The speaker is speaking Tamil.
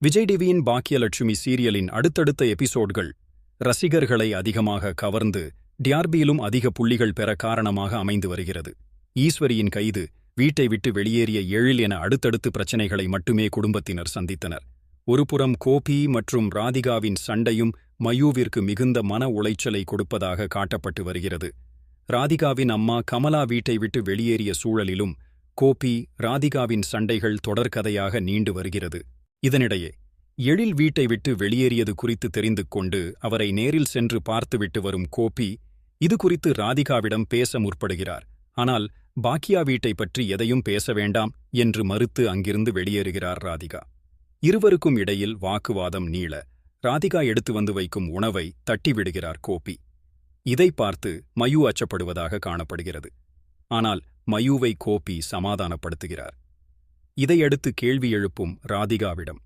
விஜய் டிவியின் பாக்கியலட்சுமி சீரியலின் அடுத்தடுத்த எபிசோட்கள் ரசிகர்களை அதிகமாக கவர்ந்து டிஆர்பியிலும் அதிக புள்ளிகள் பெற காரணமாக அமைந்து வருகிறது. ஈஸ்வரியின் கைது, வீட்டை விட்டு வெளியேறிய எழில் என அடுத்தடுத்து பிரச்சனைகளை மட்டுமே குடும்பத்தினர் சந்தித்தனர். ஒருபுறம் கோபி மற்றும் ராதிகாவின் சண்டையும் மயூவிற்கு மிகுந்த மன உளைச்சலை கொடுப்பதாக காட்டப்பட்டு வருகிறது. ராதிகாவின் அம்மா கமலா வீட்டை விட்டு வெளியேறிய சூழலிலும் கோபி, ராதிகாவின் சண்டைகள் தொடர்கதையாக நீண்டு வருகிறது. இதனிடையே எழில் வீட்டை விட்டு வெளியேறியது குறித்து தெரிந்து கொண்டு அவரை நேரில் சென்று பார்த்துவிட்டு வரும் கோபி இது குறித்து ராதிகாவிடம் பேச முற்படுகிறார். ஆனால் பாக்கியா வீட்டை பற்றி எதையும் பேச வேண்டாம் என்று மறுத்து அங்கிருந்து வெளியேறுகிறார் ராதிகா. இருவருக்கும் இடையில் வாக்குவாதம் நீள ராதிகா எடுத்து வந்து வைக்கும் உணவை தட்டிவிடுகிறார் கோபி. இதை பார்த்து மயூ அச்சப்படுவதாக காணப்படுகிறது. ஆனால் மயூவை கோபி சமாதானப்படுத்துகிறார். இதையடுத்து கேள்வி எழுப்பும் ராதிகாவிடம்